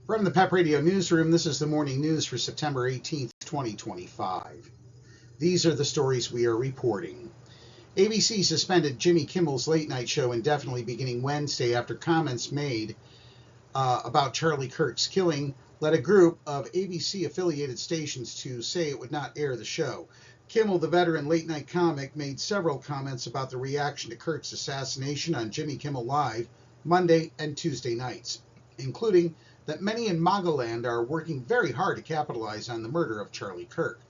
From the PEP Radio Newsroom, this is the morning news for September 18th, 2025. These are the stories we are reporting. ABC suspended Jimmy Kimmel's late-night show indefinitely beginning Wednesday after comments made about Charlie Kirk's killing led a group of ABC-affiliated stations to say it would not air the show. Kimmel, the veteran late-night comic, made several comments about the reaction to Kirk's assassination on Jimmy Kimmel Live Monday and Tuesday nights, including that many in Magaland are working very hard to capitalize on the murder of Charlie Kirk.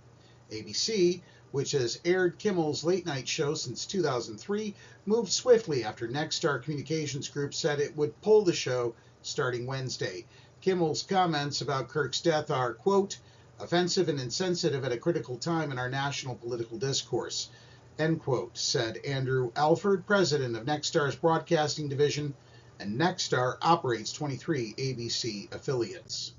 ABC, which has aired Kimmel's late-night show since 2003, moved swiftly after Nexstar Communications Group said it would pull the show starting Wednesday. Kimmel's comments about Kirk's death are, quote, offensive and insensitive at a critical time in our national political discourse, end quote, said Andrew Alford, president of Nexstar's broadcasting division, and Nexstar operates 23 ABC affiliates.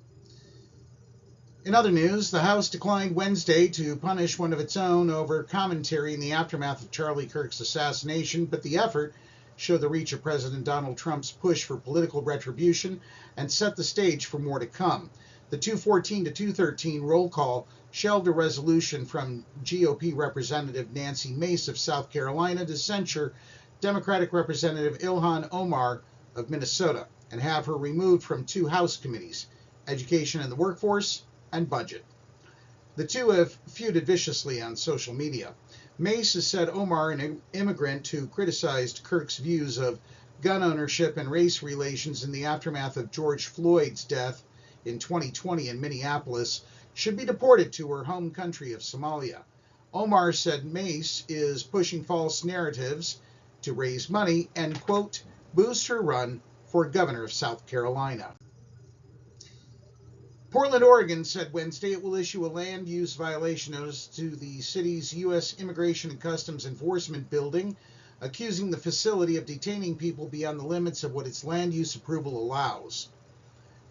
In other news, the House declined Wednesday to punish one of its own over commentary in the aftermath of Charlie Kirk's assassination, but the effort showed the reach of President Donald Trump's push for political retribution and set the stage for more to come. The 214 to 213 roll call shelved a resolution from GOP Representative Nancy Mace of South Carolina to censure Democratic Representative Ilhan Omar of Minnesota and have her removed from two House committees, Education and the Workforce and Budget. The two have feuded viciously on social media. Mace has said Omar, an immigrant who criticized Kirk's views of gun ownership and race relations in the aftermath of George Floyd's death in 2020 in Minneapolis, should be deported to her home country of Somalia. Omar said Mace is pushing false narratives to raise money and, quote, boost her run for governor of South Carolina. Portland, Oregon said Wednesday it will issue a land use violation notice to the city's U.S. Immigration and Customs Enforcement building, accusing the facility of detaining people beyond the limits of what its land use approval allows.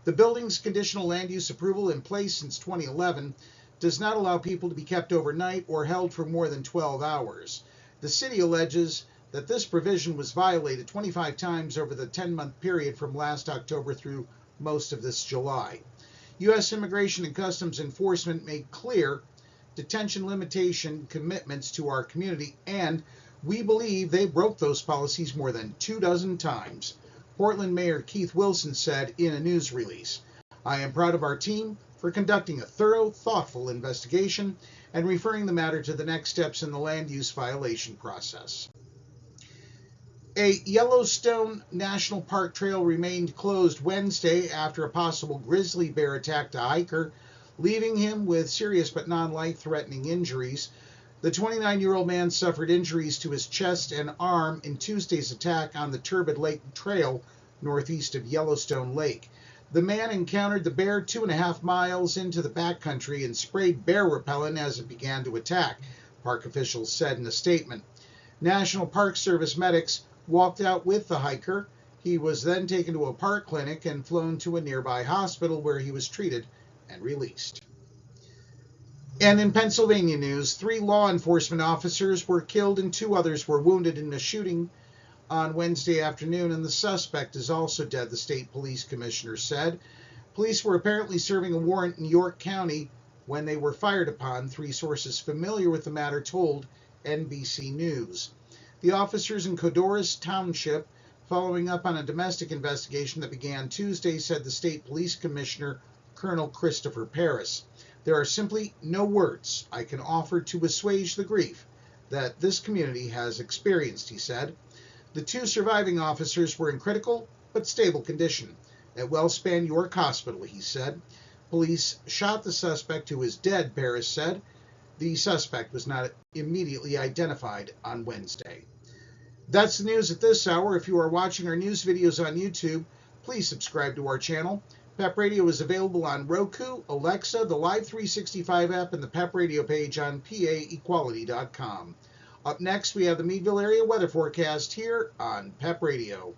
The building's conditional land use approval, in place since 2011, does not allow people to be kept overnight or held for more than 12 hours. The city alleges that this provision was violated 25 times over the 10-month period from last October through most of this July. U.S. Immigration and Customs Enforcement made clear detention limitation commitments to our community, and we believe they broke those policies more than 24 times. Portland Mayor Keith Wilson said in a news release, I am proud of our team for conducting a thorough, thoughtful investigation and referring the matter to the next steps in the land use violation process. A Yellowstone National Park trail remained closed Wednesday after a possible grizzly bear attacked a hiker, leaving him with serious but non-life-threatening injuries. The 29-year-old man suffered injuries to his chest and arm in Tuesday's attack on the Turbid Lake Trail northeast of Yellowstone Lake. The man encountered the bear 2.5 miles into the backcountry and sprayed bear repellent as it began to attack, park officials said in a statement. National Park Service medics walked out with the hiker. He was then taken to a park clinic and flown to a nearby hospital where he was treated and released. And in Pennsylvania news, 3 law enforcement officers were killed and 2 others were wounded in a shooting on Wednesday afternoon, and the suspect is also dead, the state police commissioner said. Police were apparently serving a warrant in York County when they were fired upon, 3 sources familiar with the matter told NBC News. The officers in Codoris Township, following up on a domestic investigation that began Tuesday, said the state police commissioner, Colonel Christopher Paris. There are simply no words I can offer to assuage the grief that this community has experienced, he said. The 2 surviving officers were in critical but stable condition at Wellspan York Hospital, he said. Police shot the suspect, who is dead, Paris said. The suspect was not immediately identified on Wednesday. That's the news at this hour. If you are watching our news videos on YouTube, please subscribe to our channel. PEP Radio is available on Roku, Alexa, the Live 365 app, and the PEP Radio page on PAEquality.com. Up next, we have the Meadville area weather forecast here on PEP Radio.